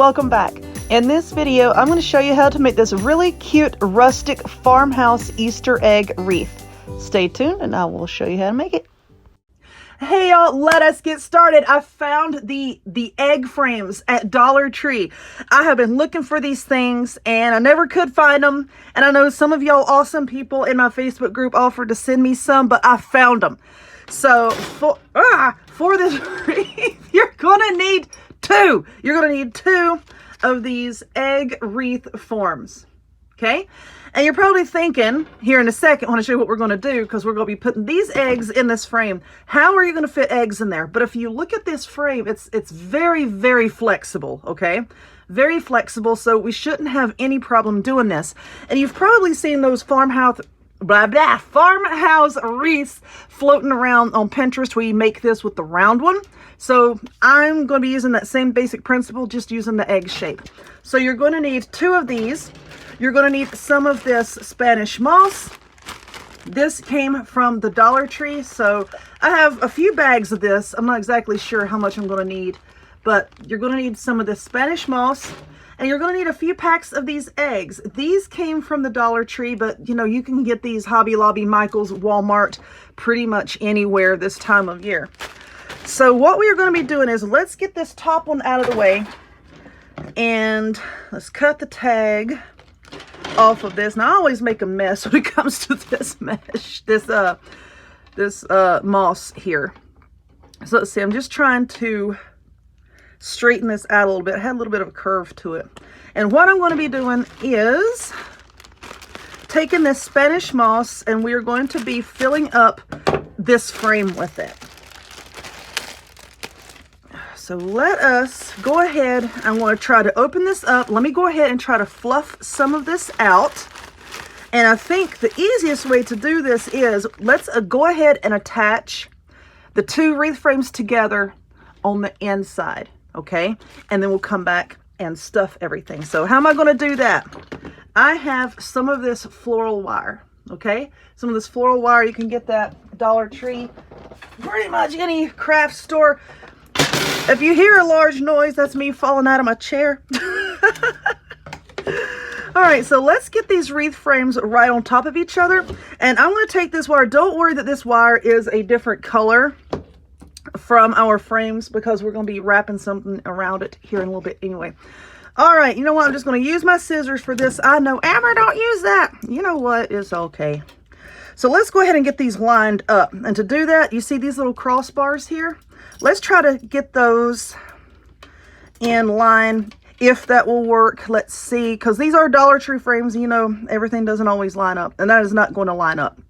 welcome back. In this video, I'm going to show you how to make this really cute rustic farmhouse Easter egg wreath. Stay tuned and I will show you how to make it. Hey y'all, let us get started. I found the egg frames at Dollar Tree. I have been looking for these things and I never could find them. And I know some of y'all awesome people in my Facebook group offered to send me some, but I found them. So for this wreath, you're gonna need two. You're gonna need two of these egg wreath forms, okay? And you're probably thinking here in a second, I want to show you what we're going to do because we're going to be putting these eggs in this frame. How are you going to fit eggs in there? But if you look at this frame, it's very, very flexible, okay? Very flexible, so we shouldn't have any problem doing this. And you've probably seen those farmhouse wreaths floating around on Pinterest where you make this with the round one. So I'm going to be using that same basic principle, just using the egg shape. So you're going to need two of these. You're going to need some of this Spanish moss. This came from the Dollar Tree, so I have a few bags of this. I'm not exactly sure how much I'm going to need, but you're going to need some of this Spanish moss, and you're going to need a few packs of these eggs. These came from the Dollar Tree, but you know, you can get these Hobby Lobby, Michael's, Walmart, pretty much anywhere this time of year. So what we are going to be doing is, let's get this top one out of the way, and let's cut the tag off of this. Now I always make a mess when it comes to this mesh, this moss here. So let's see, I'm just trying to straighten this out a little bit. It had a little bit of a curve to it. And what I'm going to be doing is taking this Spanish moss and we're going to be filling up this frame with it. So let us go ahead. I'm going to try to open this up. Let me go ahead and try to fluff some of this out. And I think the easiest way to do this is, let's go ahead and attach the two wreath frames together on the inside, okay? And then we'll come back and stuff everything. So how am I going to do that? I have some of this floral wire, okay? Some of this floral wire, you can get that at Dollar Tree, pretty much any craft store. If you hear a large noise, that's me falling out of my chair. All right, so let's get these wreath frames right on top of each other. And I'm going to take this wire. Don't worry that this wire is a different color from our frames because we're going to be wrapping something around it here in a little bit anyway. All right, you know what? I'm just going to use my scissors for this. I know, Amber, don't use that. You know what? It's okay. So let's go ahead and get these lined up. And to do that, you see these little crossbars here? Let's try to get those in line, if that will work. Let's see, because these are Dollar Tree frames, you know, everything doesn't always line up, and that is not going to line up.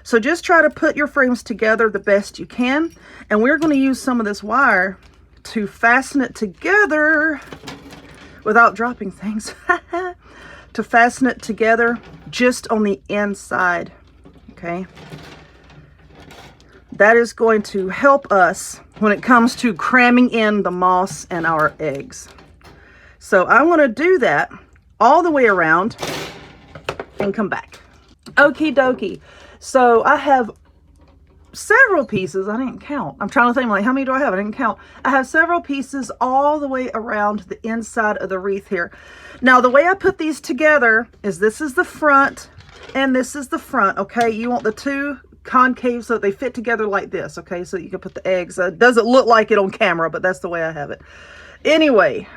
So just try to put your frames together the best you can, and we're going to use some of this wire to fasten it together without dropping things. To fasten it together just on the inside, okay? That is going to help us when it comes to cramming in the moss and our eggs. So I'm going to do that all the way around and come back. Okie dokie. So I have several pieces. I didn't count. I'm trying to think, like, how many do I have? I didn't count. I have several pieces all the way around the inside of the wreath here. Now, the way I put these together is, this is the front and this is the front, okay? You want the two concave so that they fit together like this, okay? So you can put the eggs. It doesn't look like it on camera, but that's the way I have it. Anyway,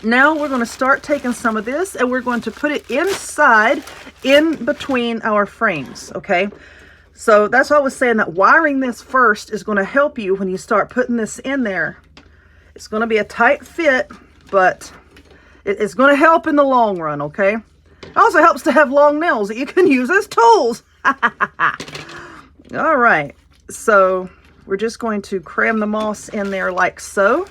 now we're going to start taking some of this and we're going to put it inside, in between our frames, okay? So that's what I was saying, that wiring this first is going to help you when you start putting this in there. It's going to be a tight fit, but it's going to help in the long run, okay? It also helps to have long nails that you can use as tools. All right, so we're just going to cram the moss in there like so,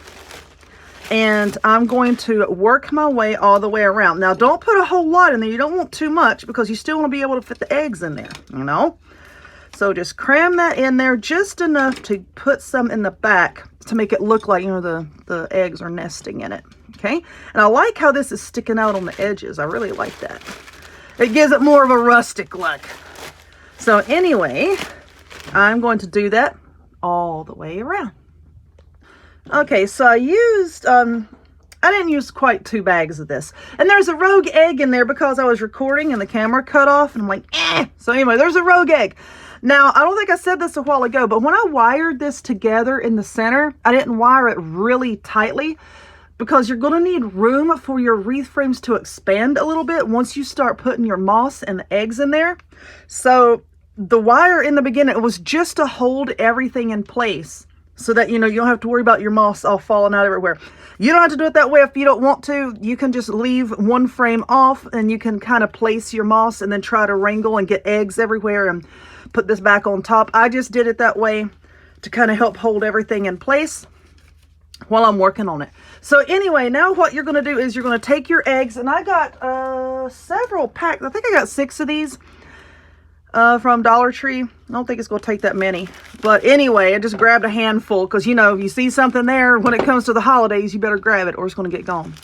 and I'm going to work my way all the way around. Now, don't put a whole lot in there. You don't want too much because you still want to be able to fit the eggs in there, you know? So just cram that in there just enough to put some in the back to make it look like, you know, the eggs are nesting in it, okay? And I like how this is sticking out on the edges. I really like that. It gives it more of a rustic look. So anyway, I'm going to do that all the way around. Okay, so I used I didn't use quite 2 bags of this. And there's a rogue egg in there because I was recording and the camera cut off, and I'm like, eh. So anyway, there's a rogue egg. Now, I don't think I said this a while ago, but when I wired this together in the center, I didn't wire it really tightly because you're going to need room for your wreath frames to expand a little bit once you start putting your moss and the eggs in there. So the wire in the beginning, it was just to hold everything in place so that, you know, you don't have to worry about your moss all falling out everywhere. You don't have to do it that way if you don't want to. You can just leave one frame off and you can kind of place your moss and then try to wrangle and get eggs everywhere and put this back on top. I just did it that way to kind of help hold everything in place while I'm working on it. So anyway, now what you're going to do is you're going to take your eggs, and I got several packs. I think I got 6 of these from Dollar Tree. I don't think it's going to take that many. But anyway, I just grabbed a handful because, you know, if you see something there when it comes to the holidays, you better grab it or it's going to get gone.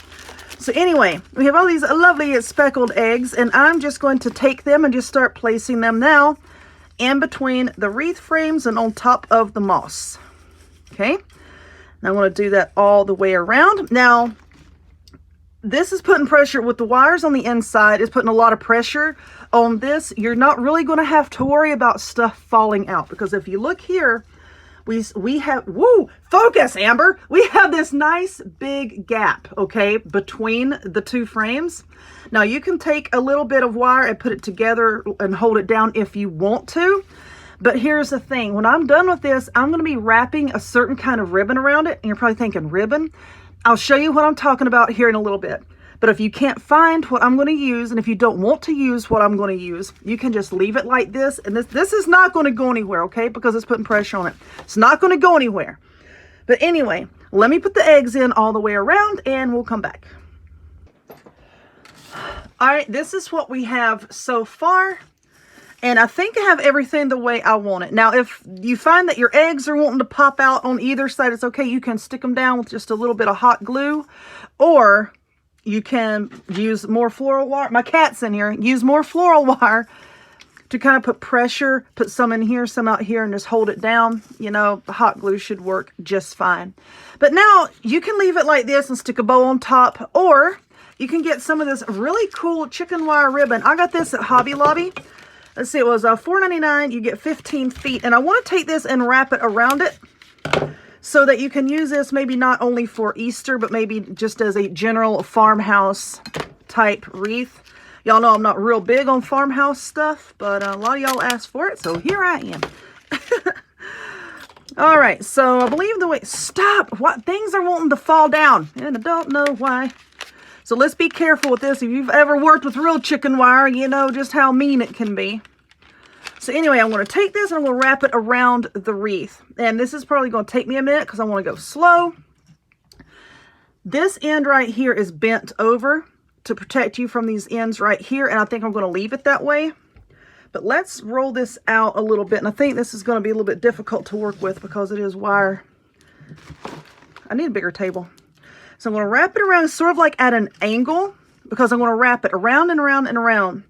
So anyway, we have all these lovely speckled eggs, and I'm just going to take them and just start placing them now in between the wreath frames and on top of the moss. Okay, now I'm going to do that all the way around. Now, this is putting pressure with the wires on the inside. It's putting a lot of pressure on this. You're not really going to have to worry about stuff falling out, because if you look here, we have, woo, focus, Amber. We have this nice big gap, okay, between the 2 frames. Now you can take a little bit of wire and put it together and hold it down if you want to. But here's the thing, when I'm done with this, I'm going to be wrapping a certain kind of ribbon around it. And you're probably thinking, ribbon? I'll show you what I'm talking about here in a little bit. But if you can't find what I'm going to use, and if you don't want to use what I'm going to use, you can just leave it like this. And this is not going to go anywhere, okay? Because it's putting pressure on it. It's not going to go anywhere. But anyway, let me put the eggs in all the way around and we'll come back. All right, this is what we have so far. And I think I have everything the way I want it. Now, if you find that your eggs are wanting to pop out on either side, it's okay. You can stick them down with just a little bit of hot glue, or you can use more floral wire. My cat's in here. Use more floral wire to kind of put pressure, put some in here, some out here, and just hold it down. You know, the hot glue should work just fine. But now you can leave it like this and stick a bow on top, or you can get some of this really cool chicken wire ribbon. I got this at Hobby Lobby. Let's see, it was $4.99. You get 15 feet. And I want to take this and wrap it around it so that you can use this maybe not only for Easter, but maybe just as a general farmhouse type wreath. Y'all know I'm not real big on farmhouse stuff, but a lot of y'all asked for it, so here I am. All right, so I believe the way... Stop! What? Things are wanting to fall down, and I don't know why. So let's be careful with this. If you've ever worked with real chicken wire, you know just how mean it can be. So anyway, I'm going to take this and I'm going to wrap it around the wreath. And this is probably going to take me a minute because I want to go slow. This end right here is bent over to protect you from these ends right here. And I think I'm going to leave it that way. But let's roll this out a little bit. And I think this is going to be a little bit difficult to work with because it is wire. I need a bigger table. So I'm going to wrap it around sort of like at an angle, because I'm going to wrap it around and around and around.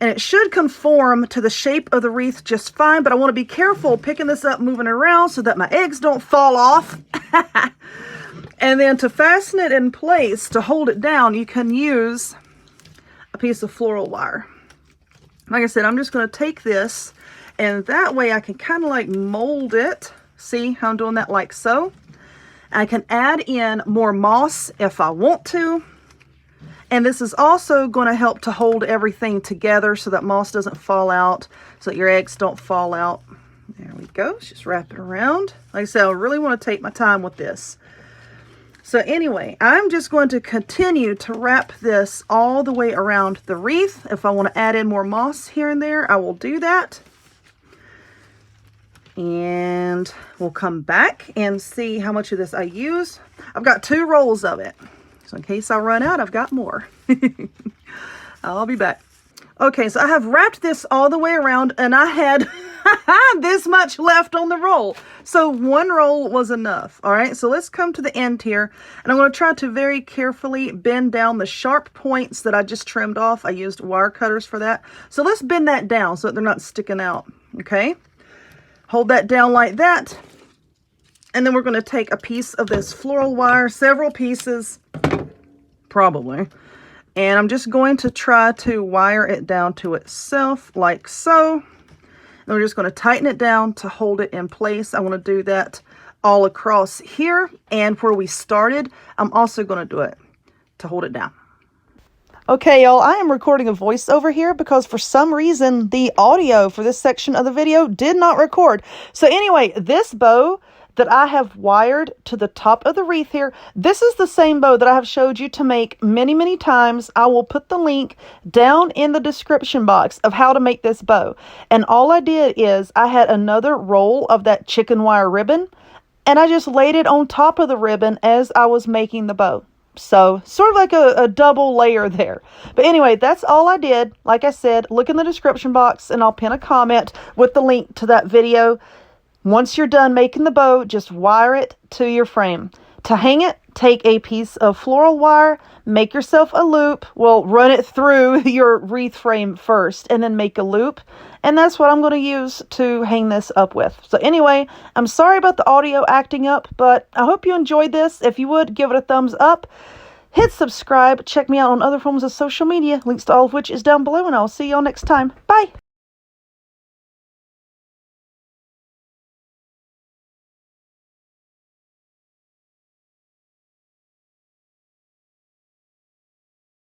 And it should conform to the shape of the wreath just fine, but I want to be careful picking this up, moving it around so that my eggs don't fall off. And then to fasten it in place, to hold it down, you can use a piece of floral wire. Like I said, I'm just going to take this, and that way I can kind of like mold it. See how I'm doing that like so? I can add in more moss if I want to. And this is also going to help to hold everything together so that moss doesn't fall out, so that your eggs don't fall out. There we go. Let's just wrap it around. Like I said, I really want to take my time with this. So anyway, I'm just going to continue to wrap this all the way around the wreath. If I want to add in more moss here and there, I will do that. And we'll come back and see how much of this I use. I've got 2 rolls of it. So in case I run out, I've got more. I'll be back. Okay, so I have wrapped this all the way around, and I had this much left on the roll. So 1 roll was enough. All right, so let's come to the end here. And I'm going to try to very carefully bend down the sharp points that I just trimmed off. I used wire cutters for that. So let's bend that down so that they're not sticking out. Okay. Hold that down like that. And then we're going to take a piece of this floral wire, several pieces, probably. And I'm just going to try to wire it down to itself like so. And we're just going to tighten it down to hold it in place. I want to do that all across here. And where we started, I'm also going to do it to hold it down. Okay, y'all, I am recording a voiceover here because for some reason the audio for this section of the video did not record. So anyway, this bow that I have wired to the top of the wreath here, this is the same bow that I have showed you to make many, many times. I will put the link down in the description box of how to make this bow. And all I did is I had another roll of that chicken wire ribbon, and I just laid it on top of the ribbon as I was making the bow. So sort of like a double layer there. But anyway, that's all I did. Like I said, look in the description box and I'll pin a comment with the link to that video. Once you're done making the bow, just wire it to your frame. To hang it, take a piece of floral wire, make yourself a loop. Well, run it through your wreath frame first and then make a loop. And that's what I'm going to use to hang this up with. So anyway, I'm sorry about the audio acting up, but I hope you enjoyed this. If you would, give it a thumbs up. Hit subscribe. Check me out on other forms of social media. Links to all of which is down below, and I'll see y'all next time. Bye!